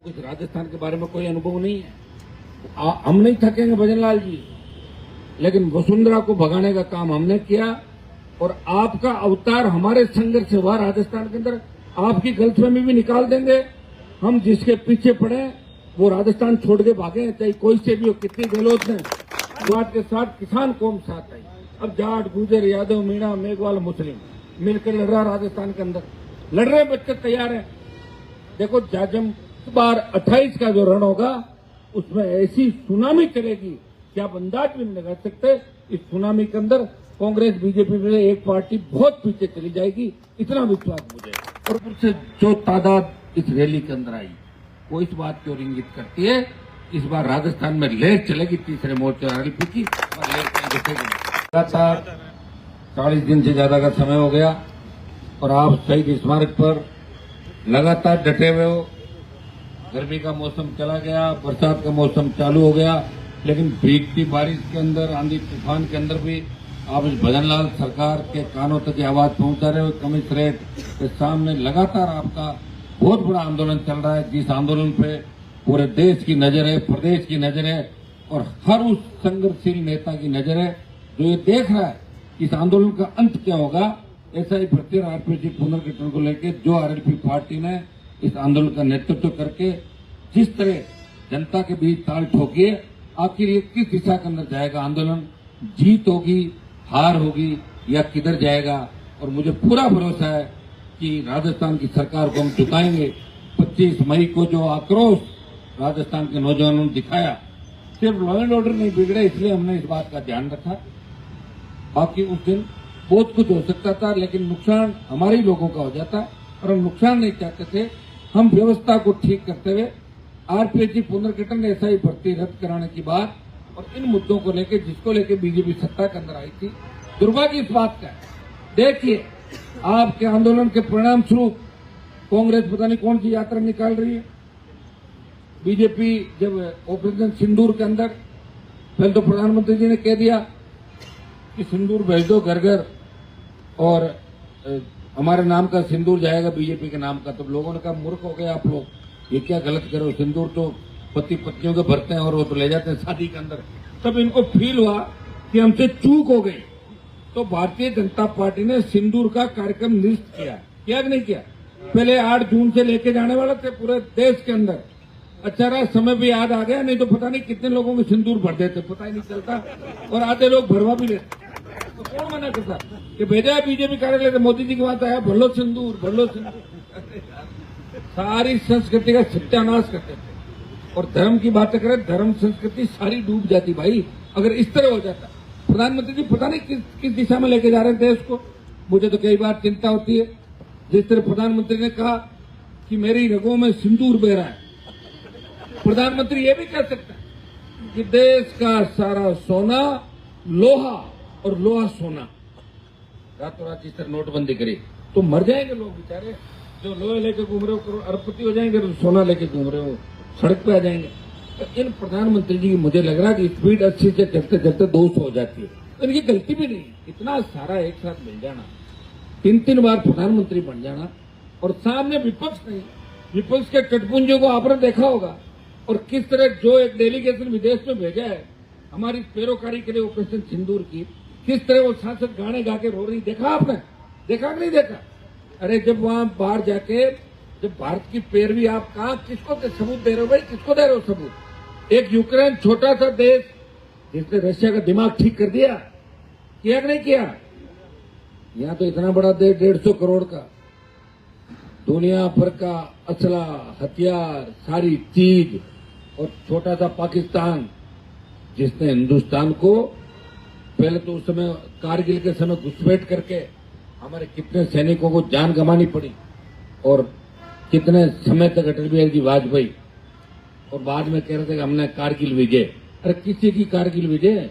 कुछ राजस्थान के बारे में कोई अनुभव नहीं है। हम नहीं थकेंगे भजनलाल जी, लेकिन वसुंधरा को भगाने का काम हमने किया और आपका अवतार हमारे संघर्ष से हुआ राजस्थान के अंदर। आपकी गलतफहमी भी निकाल देंगे। हम जिसके पीछे पड़े वो राजस्थान छोड़ के भागे, चाहे कोई से भी हो, कितनी गहलोत है। बात के साथ किसान कौम साथ आई। अब जाट, गुजर, यादव, मीणा, मेघवाल, मुस्लिम मिलकर लड़ रहा राजस्थान के अंदर। लड़ रहे बच्चे तैयार हैं। देखो जाजम इस बार 28 का जो रण होगा उसमें ऐसी सुनामी चलेगी कि आप अंदाज भी नहीं लगा सकते। इस सुनामी के अंदर कांग्रेस बीजेपी में एक पार्टी बहुत पीछे चली जाएगी, इतना विश्वास मुझे। और उससे जो तादाद इस रैली के अंदर आई वो इस बात की ओर इंगित करती है इस बार राजस्थान में लहर चलेगी तीसरे मोर्चे आरएलपी की। और लगातार 40 दिन से ज्यादा का समय हो गया और आप शहीद स्मारक पर लगातार डटे हुए हो। गर्मी का मौसम चला गया, बरसात का मौसम चालू हो गया, लेकिन भीगती बारिश के अंदर, आंधी तूफान के अंदर भी आप इस भजनलाल सरकार के कानों तक ये आवाज पहुंचा रहे हो। कमिश्नरेट के सामने लगातार आपका बहुत बड़ा आंदोलन चल रहा है, जिस आंदोलन पे पूरे देश की नजर है, प्रदेश की नजर है और हर उस संघर्षशील नेता की नजर है जो ये देख रहा है कि इस आंदोलन का अंत क्या होगा। ऐसा ही भर्ती और आरपीसी पुनर्गठन को लेकर जो आरएलपी पार्टी ने इस आंदोलन का नेतृत्व करके जिस तरह जनता के बीच ताल ठोकी है, आखिर ये किस दिशा के अंदर जाएगा आंदोलन, जीत होगी, हार होगी या किधर जाएगा। और मुझे पूरा भरोसा है कि राजस्थान की सरकार को हम चुकाएंगे। 25 मई को जो आक्रोश राजस्थान के नौजवानों ने दिखाया, सिर्फ लॉ एंड ऑर्डर नहीं बिगड़े इसलिए हमने इस बात का ध्यान रखा। बाकी उस दिन बहुत कुछ हो सकता था, लेकिन नुकसान हमारे ही लोगों का हो जाता है और हम नुकसान नहीं चाहते थे। हम व्यवस्था को ठीक करते हुए आरपीसी पुनर्गठन, ऐसा ही भर्ती रद्द कराने की बात और इन मुद्दों को लेकर जिसको लेकर बीजेपी सत्ता के अंदर आई थी, दुर्भाग्य इस बात का है। देखिए आपके आंदोलन के परिणाम स्वरूप कांग्रेस पता नहीं कौन सी यात्रा निकाल रही है। बीजेपी जब ऑपरेशन सिंदूर के अंदर पहले तो प्रधानमंत्री जी ने कह दिया कि सिंदूर भेज दो घर घर और हमारे नाम का सिंदूर जाएगा बीजेपी के नाम का। तो लोगों ने कहा मूर्ख हो गए आप लोग, ये क्या गलत करो, सिंदूर तो पति पत्नियों के भरते हैं और वो तो ले जाते हैं शादी के अंदर। तब इनको फील हुआ कि हमसे चूक हो गई, तो भारतीय जनता पार्टी ने सिंदूर का कार्यक्रम निरस्त किया कि नहीं किया। पहले 8 जून से लेके जाने वाले थे पूरे देश के अंदर। अच्छा रहा समय भी याद आ गया, नहीं तो पता नहीं कितने लोगों को सिंदूर भर देते, पता ही नहीं चलता और आधे लोग भरवा भी लेते। तो कौन मना करता कि भेजा बीजेपी कार्यालय से मोदी जी की बात आया भल्लो सिंदूर भल्लो सिंदूर। सारी संस्कृति का सत्यानाश करते थे और धर्म की बातें करें, धर्म संस्कृति सारी डूब जाती भाई अगर इस तरह हो जाता। प्रधानमंत्री जी पता नहीं किस दिशा में लेके जा रहे थे देश को। मुझे तो कई बार चिंता होती है, जिस तरह प्रधानमंत्री ने कहा कि मेरी रगों में सिंदूर बह रहा है, प्रधानमंत्री ये भी कह सकता है कि देश का सारा सोना लोहा और लोहा सोना, रातों रात इस तरह नोटबंदी करी तो मर जाएंगे लोग बेचारे। जो लोहे लेके घूम रहे हो अरबपति हो जाएंगे, तो सोना लेके घूम रहे हो सड़क पे आ जाएंगे। तो इन प्रधानमंत्री जी की मुझे लग रहा है कि स्पीड 80 से चलते चलते 200 हो जाती है। तो इनकी गलती भी नहीं, इतना सारा एक साथ मिल जाना, 3 बार प्रधानमंत्री बन जाना और सामने विपक्ष नहीं। विपक्ष के कटपुंजों को आपने देखा होगा और किस तरह जो एक डेलीगेशन विदेश में भेजा है हमारी पैरोकारी के लिए ऑपरेशन सिंदूर की, किस तरह वो सांसद गाने गा के रो रही, देखा आपने? देखा कि नहीं देखा? अरे जब वहां बाहर जाके जब भारत की पैरवी आप कहा किसको सबूत दे रहे हो भाई, किसको दे रहे हो सबूत? एक यूक्रेन छोटा सा देश जिसने रशिया का दिमाग ठीक कर दिया, किया कि नहीं किया? यहाँ तो इतना बड़ा देश 150 करोड़ का, दुनिया भर का असला हथियार सारी चीज, और छोटा सा पाकिस्तान जिसने हिंदुस्तान को पहले तो उस समय कारगिल के समय घुसपैठ करके हमारे कितने सैनिकों को जान गंवानी पड़ी और कितने समय तक अटल बिहारी जी वाजपेयी और बाद में कह रहे थे कि हमने कारगिल विजय। अरे किसी की कारगिल विजय?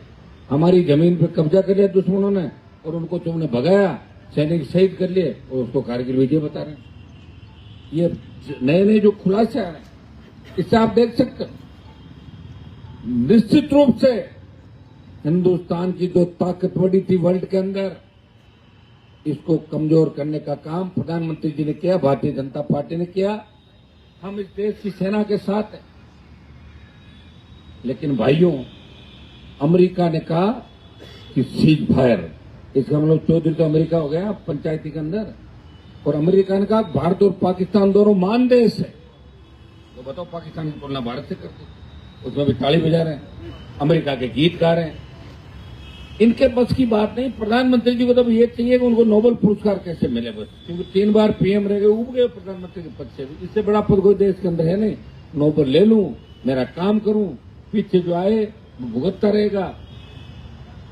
हमारी जमीन पे कब्जा कर लिया दुश्मनों ने और उनको तुमने भगाया, सैनिक शहीद कर लिए और उसको कारगिल विजय बता रहे हैं। ये नए नए जो खुलासे आ रहे हैं इससे आप देख सकते हो निश्चित रूप से हिंदुस्तान की जो ताकत बढ़ी थी वर्ल्ड के अंदर, इसको कमजोर करने का काम प्रधानमंत्री जी ने किया, भारतीय जनता पार्टी ने किया हम इस देश की सेना के साथ हैं। लेकिन भाइयों, अमेरिका ने कहा कि सीज फायर, इसका मतलब चौधरी तो अमेरिका हो गया पंचायती के अंदर, और अमेरिका ने कहा भारत और पाकिस्तान दोनों मान देश है। तो बताओ, पाकिस्तान की तुलना भारत से करते, उसमें भी ताली बजा रहे हैं, अमेरिका के गीत गा रहे हैं। इनके बस की बात नहीं। प्रधानमंत्री जी को तो ये चाहिए कि उनको नोबेल पुरस्कार कैसे मिले बस, क्योंकि 3 बार पीएम रह गए, उब गए प्रधानमंत्री के पद से भी। इससे बड़ा पद कोई देश के अंदर है नहीं। नोबेल ले लूं, मेरा काम करूं, पीछे जो आए वो भुगतता रहेगा।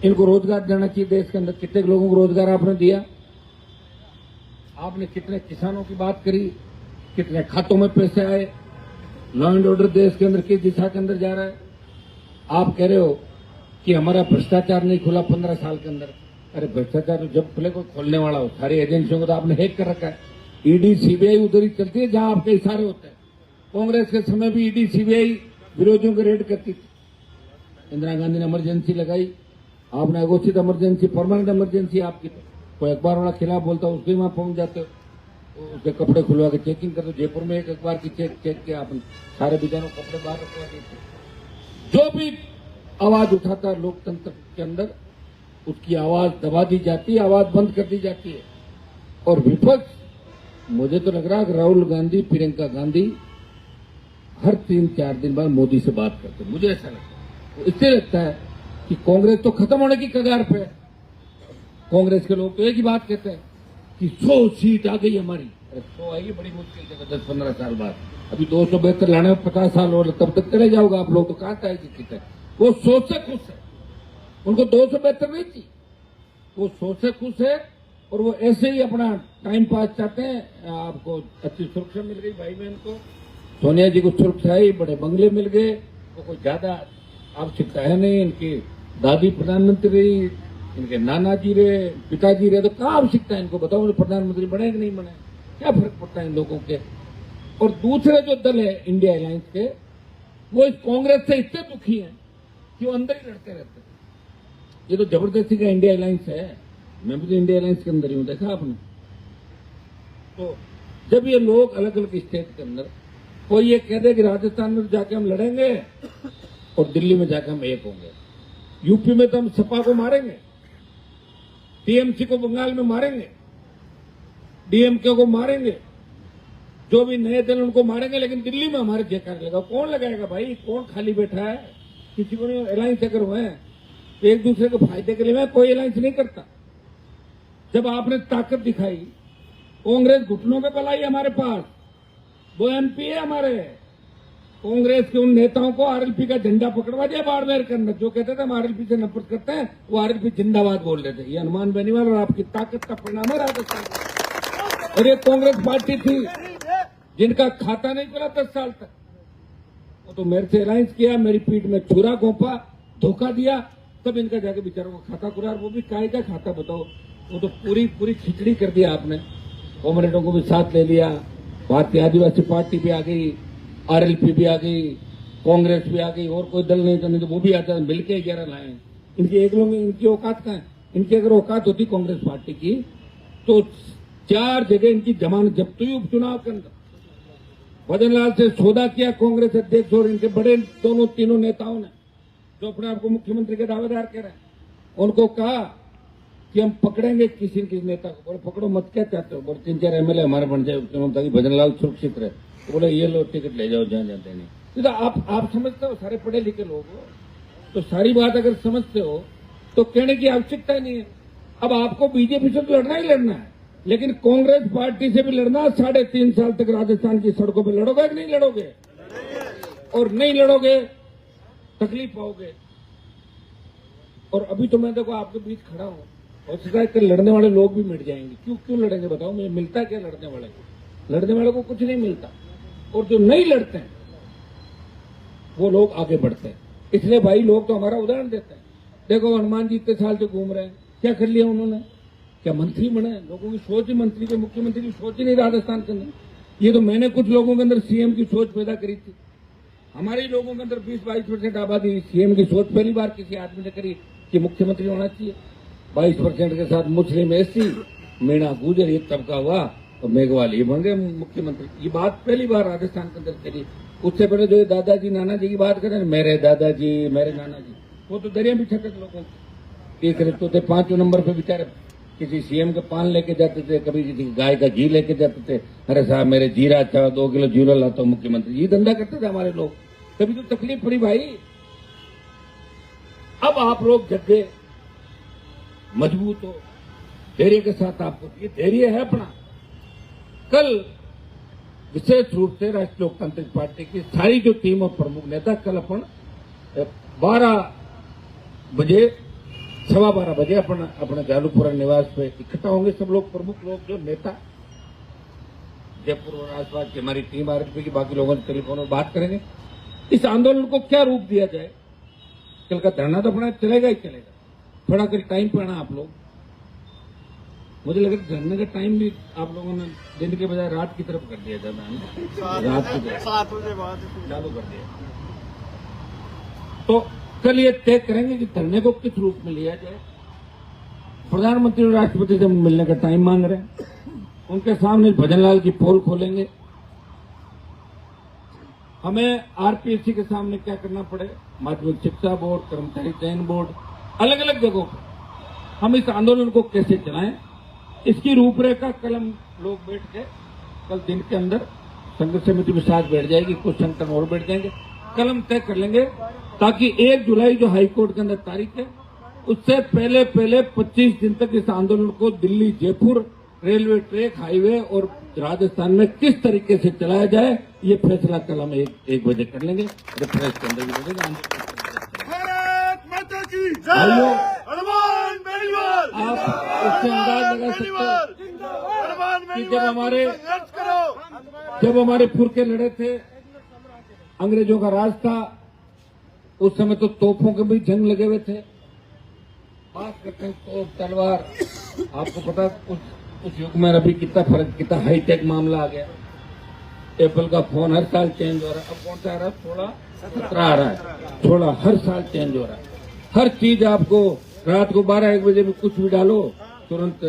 इनको रोजगार देना चाहिए देश के अंदर। कितने लोगों को रोजगार आपने दिया? आपने कितने किसानों की बात करी, कितने खातों में पैसे आए? लॉ एंड ऑर्डर देश के अंदर किस दिशा के अंदर जा रहा है? आप कह रहे हो कि हमारा भ्रष्टाचार नहीं खुला 15 साल के अंदर। अरे भ्रष्टाचार तो जब खुले कोई खोलने वाला हो, सारी एजेंसियों को तो आपने हैक कर रखा है। ईडी सीबीआई उधर ही चलती है जहां आपके इशारे होते हैं। कांग्रेस के समय भी ईडी सीबीआई विरोधियों को रेड करती थी। इंदिरा गांधी ने इमरजेंसी लगाई, आपने अघोषित इमरजेंसी, परमानेंट इमरजेंसी आपकी। तो कोई अखबार वाला खिलाफ बोलता है, उसके वहां पहुंच जाते हो, उसके कपड़े खुलवा के चेकिंग करते। जयपुर में एक अखबार की चेक किया आपने, सारे बिचारों कपड़े बाहर रखवा देते। जो भी आवाज उठाता है लोकतंत्र के अंदर, उसकी आवाज दबा दी जाती है, आवाज बंद कर दी जाती है। और विपक्ष, मुझे तो लग रहा है कि राहुल गांधी, प्रियंका गांधी हर 3-4 दिन बाद मोदी से बात करते हैं, मुझे ऐसा लगता है। तो इससे लगता है कि कांग्रेस तो खत्म होने की कगार पे है। कांग्रेस के लोग तो एक ही बात कहते हैं कि 100 सीट आ गई हमारी। अरे 100 आएगी बड़ी मुश्किल से 10-15 साल बाद। अभी 272 लाने में 50 साल और तब तक चले जाओगे आप लोग, तो कहां आएगी सीटें? वो 100 से खुश है, उनको 272 नहीं थी, वो 100 से खुश है। और वो ऐसे ही अपना टाइम पास चाहते हैं। आपको अच्छी सुरक्षा मिल गई भाई बहन को, सोनिया जी को सुरक्षा आई, बड़े बंगले मिल गए, वो कोई ज्यादा आवश्यकता है नहीं। इनकी दादी प्रधानमंत्री रही, इनके नाना जी रहे, पिताजी रहे, तो कहाँ आवश्यकता है इनको? बताओ, प्रधानमंत्री बने कि नहीं बने, क्या फर्क पड़ता है इन लोगों के? और दूसरे जो दल है इंडिया अलायंस के, वो इस कांग्रेस से इतने दुखी हैं कि वो अंदर ही लड़ते रहते हैं। ये तो जबरदस्ती का इंडिया अलायंस है। मैं भी तो इंडिया अलायंस के अंदर ही हूं, देखा आपने। तो जब ये लोग अलग अलग स्टेट के अंदर, कोई ये कह दे कि राजस्थान में जाके हम लड़ेंगे और दिल्ली में जाके हम एक होंगे, यूपी में तो हम सपा को मारेंगे, टीएमसी को बंगाल में मारेंगे, डीएमके को मारेंगे, जो भी नए दल उनको मारेंगे, लेकिन दिल्ली में हमारे जयकार लगेगा। कौन लगाएगा भाई? कौन खाली बैठा है? किसी को नहीं। अलायंस अगर हुए तो एक दूसरे के फायदे के लिए मैं कोई अलायंस नहीं करता। जब आपने ताकत दिखाई, कांग्रेस घुटनों पे बलाई हमारे पास, वो एमपी है हमारे। कांग्रेस के उन नेताओं को आरएलपी का झंडा पकड़वा दिया बाड़मेर के अंदर। जो कहते थे हम आरएलपी से नफरत करते हैं, वो आरएलपी जिंदाबाद बोल रहे थे। ये हनुमान बेनीवाल और आपकी ताकत का परिणाम है राजस्थान। और ये कांग्रेस पार्टी थी जिनका खाता नहीं खुला 10 साल तक। वो तो मेरे से अलायंस किया, मेरी पीठ में छुरा घोंपा, धोखा दिया, तब इनका जाके बेचारों का खाता खुला। वो भी काय का खाता बताओ? वो तो पूरी खिचड़ी कर दिया आपने। कॉमरेडों को भी साथ ले लिया, भारतीय आदिवासी पार्टी भी आ गई, आरएलपी भी आ गई, कांग्रेस भी आ गई, और कोई दल नहीं तो वो भी आता है, मिलके 11 लाए। इनके एक लोग, इनकी औकात कहाँ है? इनकी अगर औकात होती कांग्रेस पार्टी की, तो 4 जगह इनकी जमानत जब्त हुई उपचुनाव के अंदर। भजनलाल से सौदा किया कांग्रेस अध्यक्ष और इनके बड़े तीनों नेताओं ने, जो अपने आप को मुख्यमंत्री के दावेदार कह रहे हैं। उनको कहा कि हम पकड़ेंगे किसी नेता को। बोले पकड़ो मत, क्या चाहते हो? बोले 3-4 एमएलए हमारे बन जाए उपचुनाव, ताकि भजनलाल सुरक्षित रहे। तो बोले ये लो टिकट ले जाओ जहां जाते नहीं। तो आप समझते हो, सारे पढ़े लिखे लोग हो, तो सारी बात अगर समझते हो तो कहने की आवश्यकता नहीं है। अब आपको बीजेपी से तो लड़ना ही लड़ना है, लेकिन कांग्रेस पार्टी से भी लड़ना। 3.5 साल तक राजस्थान की सड़कों पर लड़ोगे कि नहीं लड़ोगे? और नहीं लड़ोगे तकलीफ पाओगे। और अभी तो मैं देखो आपके बीच खड़ा हूं, और शिकायत कर लड़ने वाले लोग भी मिट जाएंगे। क्यों लड़ेंगे बताओ? मुझे मिलता क्या लड़ने वाले को? लड़ने वाले को कुछ नहीं मिलता। और जो नहीं लड़ते हैं वो लोग आगे बढ़ते हैं। इसलिए भाई लोग तो हमारा उदाहरण देते हैं। देखो हनुमान जी इतने साल से घूम रहे हैं, क्या कर लिया उन्होंने? क्या मंत्री बने? लोगों की सोच ही, मंत्री के मुख्यमंत्री की सोच ही नहीं राजस्थान के अंदर। ये तो मैंने कुछ लोगों के अंदर सीएम की सोच पैदा करी थी। हमारे लोगों के अंदर 20-22% आबादी, सीएम की सोच पहली बार किसी आदमी ने करी कि मुख्यमंत्री होना चाहिए। 22% के साथ मुस्लिम एससी, मीणा गुजर, ये तबका हुआ और मेघवाल ये बन गए मुख्यमंत्री। ये बात पहली बार राजस्थान के अंदर चली। उससे पहले जो दादाजी नाना जी की बात करें, मेरे दादाजी मेरे नाना जी, वो तो दरिया भी छटक लोगों की देख रहे तो थे। 5 नंबर पे बेचारे किसी सीएम के पान लेके जाते थे, कभी किसी गाय का घी लेके जाते थे। अरे साहब मेरे जीरा अच्छा 2 किलो जीरा लाता हूँ मुख्यमंत्री, ये धंधा करते थे हमारे लोग। कभी तो तकलीफ पड़ी भाई। अब आप लोग जग गए, मजबूत हो, धैर्य के साथ आपको ये धैर्य है अपना। कल विशेष रूप से राष्ट्रीय लोकतांत्रिक पार्टी की सारी जो टीम और प्रमुख नेता कल अपन 12:15 बजे अपने जालूपुरा निवास पे इकट्ठा होंगे। सब लोग प्रमुख लोग जो नेता जयपुर और आसपास की हमारी टीम आरएसपी की, बाकी लोगों से टेलीफोन पर बात करेंगे। इस आंदोलन को क्या रूप दिया जाए। कल का धरना तो अपना चलेगा ही चलेगा। थोड़ा कल टाइम पे आना आप लोग। मुझे लग रहा है धरने का टाइम भी आप लोगों ने दिन के बजाय रात की तरफ कर दिया था। रात की 7 बजे बाद चालू कर दिया। तो कल ये तय करेंगे कि धरने को किस रूप में लिया जाए। प्रधानमंत्री और राष्ट्रपति से मिलने का टाइम मांग रहे हैं। उनके सामने भजनलाल की पोल खोलेंगे। हमें आरपीएससी के सामने क्या करना पड़े, माध्यमिक शिक्षा बोर्ड, कर्मचारी चयन बोर्ड, अलग अलग जगहों पर हम इस आंदोलन को कैसे चलाएं, इसकी रूपरेखा कल हम लोग बैठ के कल दिन के अंदर संघर्ष समिति में साथ बैठ जाएगी, कुछ संगठन और बैठ जाएंगे। कल हम तय कर लेंगे ताकि 1 जुलाई जो हाईकोर्ट के अंदर तारीख है उससे पहले 25 दिन तक इस आंदोलन को Delhi, Jaipur, railway track, highway और राजस्थान में किस तरीके से चलाया जाए, ये फैसला कल हम 1 बजे कर लेंगे। प्रेस के अंदर भी बढ़ेगा। भाइयों, आप उससे अंदाज लगा सकते हो कि जब हमारे पुरखे लड़े थे, अंग्रेजों का राज था, उस समय तो तोपों के भी जंग लगे हुए थे। बात करते हैं तोप, तलवार। आपको पता उस युग में अभी कितना फर्क, कितना हाईटेक मामला आ गया। एप्पल का फोन हर साल चेंज हो रहा है। अब कौन सा आ रहा है? 16, 17 आ रहा है। 16 हर साल चेंज हो रहा है। हर चीज आपको रात को 12-1 बजे में कुछ भी डालो, तुरंत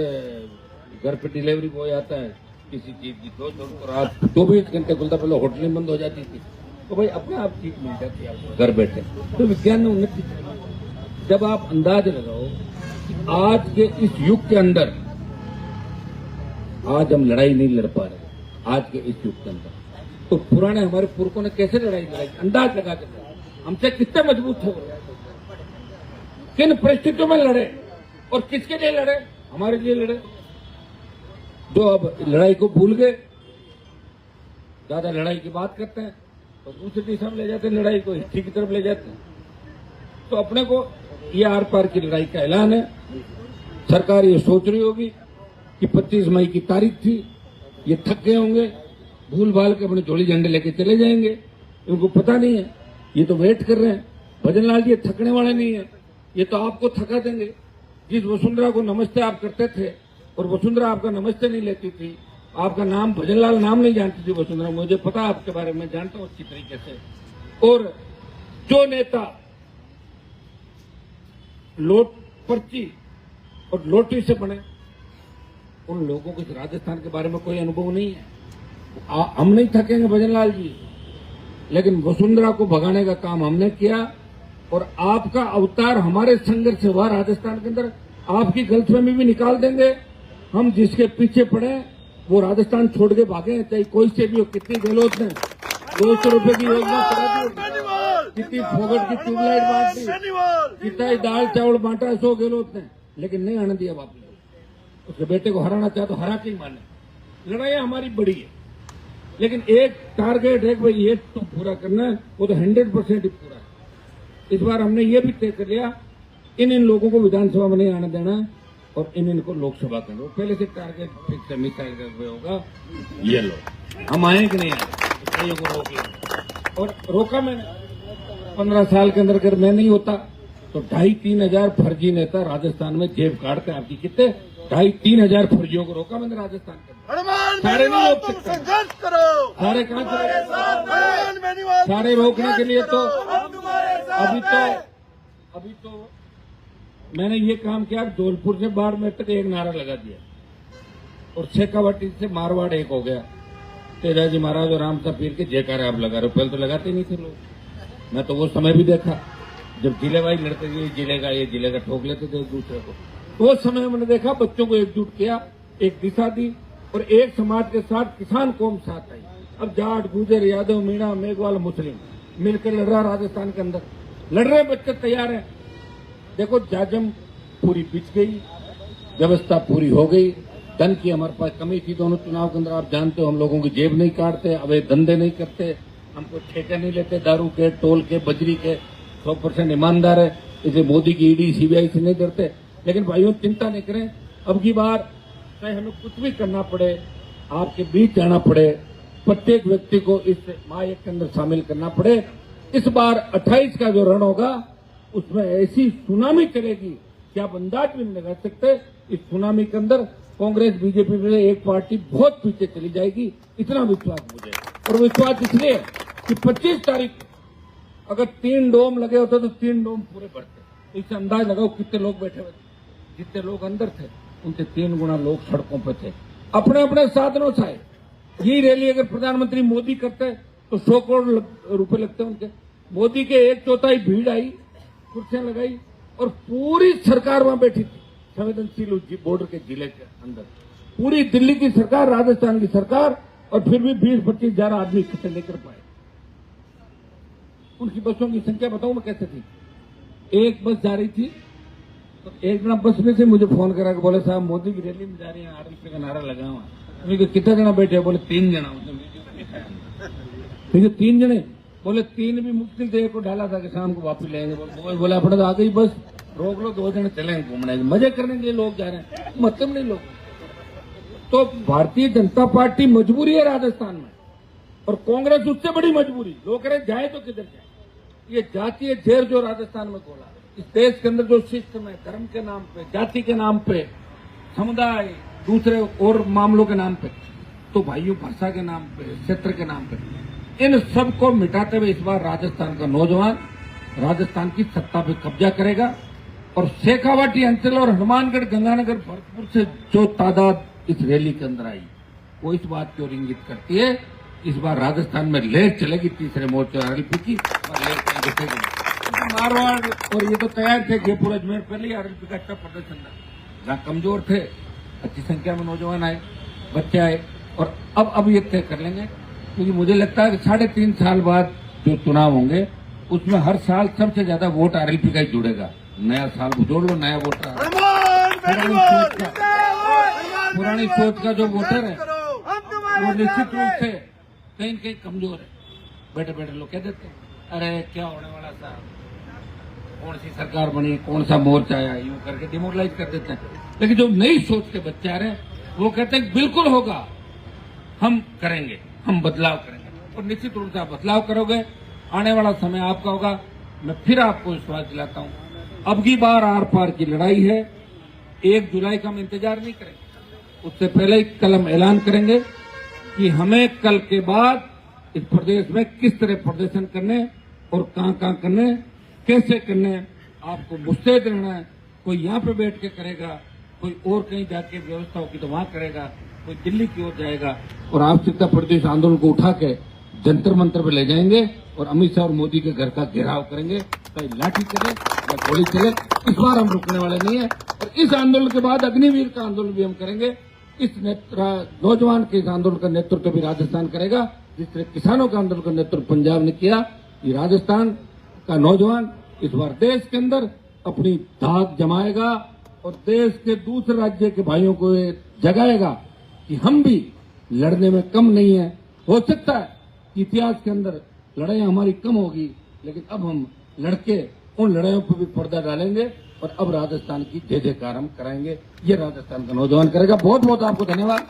घर पे डिलीवरी बॉय आता है किसी चीज की। तो रात 24 घंटे खुलता, पहले होटलें बंद हो जाती थी। तो भाई अपने आप चीज मिल जाती है आपको घर बैठे। तो विज्ञान ने उन्नति की। जब आप अंदाज लगाओ कि आज के इस युग के अंदर आज हम लड़ाई नहीं लड़ पा रहे, आज के इस युग के अंदर, तो पुराने हमारे पुरखों ने कैसे लड़ाई लड़ाई, अंदाज लगा कर हमसे कितने मजबूत थे, किन परिस्थितियों में लड़े और किसके लिए लड़े, हमारे लिए लड़े। जो अब लड़ाई को भूल गए, ज्यादा लड़ाई की बात करते हैं तो दूसरी दिशा में ले जाते हैं, लड़ाई को हिस्ट्री की तरफ ले जाते हैं। तो अपने को ये आर पार की लड़ाई का ऐलान है। सरकार ये सोच रही होगी कि 25 मई की तारीख थी, ये थक गए होंगे, भूल भाल के अपने जोड़ी झंडे लेके चले जाएंगे। उनको पता नहीं है, ये तो वेट कर रहे हैं। भजनलाल जी थकने वाले नहीं है, ये तो आपको थका देंगे। जिस वसुंधरा को नमस्ते आप करते थे और वसुंधरा आपका नमस्ते नहीं लेती थी, आपका नाम भजनलाल नाम नहीं जानती थी वसुंधरा, मुझे पता आपके बारे में, जानता हूं अच्छी तरीके से। और जो नेता लोट पर्ची और लोटी से बने, उन लोगों को राजस्थान के बारे में कोई अनुभव नहीं है। हम नहीं थकेंगे भजनलाल जी, लेकिन वसुंधरा को भगाने का काम हमने किया। और आपका अवतार हमारे संघर्ष से हुआ राजस्थान के अंदर, आपकी गलतफहमी भी निकाल देंगे। हम जिसके पीछे पड़े वो राजस्थान छोड़ के भागे, चाहे कोई से भी हो। कितनी गहलोत ने 200 रुपए की योजना करा दी, कितनी फोगट की ट्यूबलाइट बांट दी, कितना दाल चावल बांटा 100 गहलोत ने, लेकिन नहीं आने दिया बाप ने। उसके बेटे को हराना चाहे तो हरा के ही माने। लड़ाई हमारी बड़ी है, लेकिन एक टारगेट है, भाई ये तो पूरा करना है, वो तो 100% ही पूरा है। इस बार हमने ये भी तय कर लिया, इन लोगों को विधानसभा में नहीं आने देना और इनको लोकसभा करना। पहले से टारगेट फिक्स है, होगा ये लोग हम आए कि नहीं आए, को रोक लिया। और रोका मैंने 15 साल के अंदर अगर मैं नहीं होता तो 2,500-3 हजार फर्जी नेता राजस्थान में जेब काटते। आपकी कितने 2,500-3 हजार फर्जियों को रोका मैंने राजस्थान के अंदर। सारे नहीं रोक सकते, सारे कहां चले, सारे रोकने के लिए तो अभी तो मैंने ये काम किया, धौलपुर से बाढ़ में तक एक नारा लगा दिया। और शेखावाटी से मारवाड़ एक हो गया। तेजाजी महाराज और राम सा पीर के जयकारे आप लगा रहे हो, पहले तो लगाते नहीं थे लोग। मैं तो वो समय भी देखा जब जिले वाई लड़ते थे, ये जिले का ठोक लेते थे एक दूसरे को। तो वो समय मैंने देखा बच्चों को एकजुट किया, एक दिशा दी और एक समाज के साथ किसान कौम साथ आई। अब जाट, गुजर, यादव, मीणा, मेघवाल, मुस्लिम मिलकर लड़ रहा राजस्थान के अंदर, लड़ रहे बच्चे तैयार हैं। देखो जाजम पूरी बिछ गई, व्यवस्था पूरी हो गई। धन की हमारे पास कमी थी दोनों चुनाव के अंदर, आप जानते हो। हम लोगों की जेब नहीं काटते, अवैध धंधे नहीं करते, हमको ठेके नहीं लेते दारू के, टोल के, बजरी के, 100% ईमानदार है। इसे मोदी की ईडी सीबीआई से नहीं डरते। लेकिन भाइयों चिंता नहीं करें, अब की बार चाहे हमें कुछ भी करना पड़े, आपके बीच जाना पड़े, प्रत्येक व्यक्ति को इस मायक के अंदर शामिल करना पड़े। इस बार 28 का जो रण होगा उसमें ऐसी सुनामी चलेगी कि आप अंदाज भी नहीं लगा सकते। इस सुनामी के अंदर कांग्रेस बीजेपी में एक पार्टी बहुत पीछे चली जाएगी, इतना विश्वास मुझे। और विश्वास इसलिए कि 25 तारीख अगर 3 डोम लगे होते तो 3 डोम पूरे भरते। इससे अंदाज लगाओ कितने लोग बैठे हुए थे, जितने लोग अंदर थे उनसे 3 गुना लोग सड़कों पर थे, अपने अपने साधनों से आए। यही रैली अगर प्रधानमंत्री मोदी करते तो 100 करोड़ रुपए लगते उनके। मोदी के 1/4 भीड़ आई, कुर्सियां लगाई और पूरी सरकार वहां बैठी थी, संवेदनशील बॉर्डर के जिले के अंदर। पूरी दिल्ली की सरकार, राजस्थान की सरकार, और फिर भी 20-25 हजार आदमी इकट्ठे लेकर पाए। उनकी बसों की संख्या बताऊं मैं कैसे थी। एक बस जा रही थी तो एक जना बस में से मुझे फोन करा के बोले साहब मोदी की रैली में जा रही है, आरएलपी का नारा लगा हुआ। कितने जना बैठे? बोले 3 जना। ठीक है 3 जने। बोले 3 भी मुश्किल से को डाला था कि शाम को वापस लेंगे। बोले अपने तो आ गई बस, रोक लो, 2 जने चलेंगे घूमने, मजे करने के लिए लोग जा रहे हैं, मतलब नहीं लोग। तो भारतीय जनता पार्टी मजबूरी है राजस्थान में, और कांग्रेस उससे बड़ी मजबूरी। लोग कह रहे जाए तो किधर जाए। ये जातीय जहर जो राजस्थान में खोला, इस देश के अंदर जो सिस्टम है, धर्म के नाम पे, जाति के नाम पे, समुदाय, दूसरे और मामलों के नाम पे, तो भाइयों भाषा के नाम पे, क्षेत्र के नाम पे, इन सब को मिटाते हुए इस बार राजस्थान का नौजवान राजस्थान की सत्ता पे कब्जा करेगा। और शेखावाटी अंचल और हनुमानगढ़, गंगानगर, भरतपुर से जो तादाद इस रैली के अंदर आई, वो इस बात की ओर इंगित करती है इस बार राजस्थान में लहर चलेगी तीसरे मोर्चे आरएलपी की, और लहर दिखेगी। मारवाड़ और ये तो तैयार थे, जयपुर, अजमेर पहले ही आरएलपी का अच्छा प्रदर्शन था। जहां कमजोर थे अच्छी संख्या में नौजवान आए, बच्चे आए, और अब ये तय कर लेंगे। क्योंकि मुझे लगता है कि 3.5 साल बाद जो चुनाव होंगे उसमें हर साल सबसे ज्यादा वोट आरएलपी का ही जुड़ेगा। नया साल जोड़ लो, नया वोटर। पुरानी सोच का जो वोटर है वो निश्चित रूप से कहीं न कहीं कमजोर है। बैठे बैठे लोग कह देते हैं अरे क्या होने वाला साहब, कौन सी सरकार बनी, कौन सा मोर्चा आया, यूं करके डिमोरलाइज कर देते हैं। लेकिन जो नई सोच के बच्चे आ रहे हैं वो कहते हैं बिल्कुल होगा, हम करेंगे, हम बदलाव करेंगे। और निश्चित रूप से आप बदलाव करोगे, आने वाला समय आपका होगा। मैं फिर आपको विश्वास दिलाता हूं, अब की बार आर पार की लड़ाई है। 1 जुलाई का हम इंतजार नहीं करेंगे, उससे पहले ही कल हम ऐलान करेंगे कि हमें कल के बाद इस प्रदेश में किस तरह प्रदर्शन करने और कहां करने, कैसे करने। आपको मुस्तैद रहना है। कोई यहाँ पे बैठ के करेगा, कोई और कहीं जाके व्यवस्था होगी तो वहां करेगा, कोई दिल्ली की ओर जाएगा। और आवश्यकता प्रदेश आंदोलन को उठा के जंतर मंतर पे ले जाएंगे और अमित शाह और मोदी के घर का घेराव करेंगे। चाहे लाठी चले या गोली चले, इस बार हम रुकने वाले नहीं है। और इस आंदोलन के बाद अग्निवीर का आंदोलन भी हम करेंगे। इस नौजवान के इस आंदोलन का नेतृत्व भी राजस्थान करेगा, जिस तरह किसानों का आंदोलन का नेतृत्व पंजाब ने किया। ये राजस्थान का नौजवान इस बार देश के अंदर अपनी धाक जमाएगा और देश के दूसरे राज्य के भाइयों को ये जगाएगा कि हम भी लड़ने में कम नहीं है। हो सकता है कि इतिहास के अंदर लड़ाइयां हमारी कम होगी, लेकिन अब हम लड़के उन लड़ाइयों पर भी पर्दा डालेंगे और अब राजस्थान की जय जयकार हम कराएंगे। ये राजस्थान का नौजवान करेगा। बहुत बहुत आपको धन्यवाद।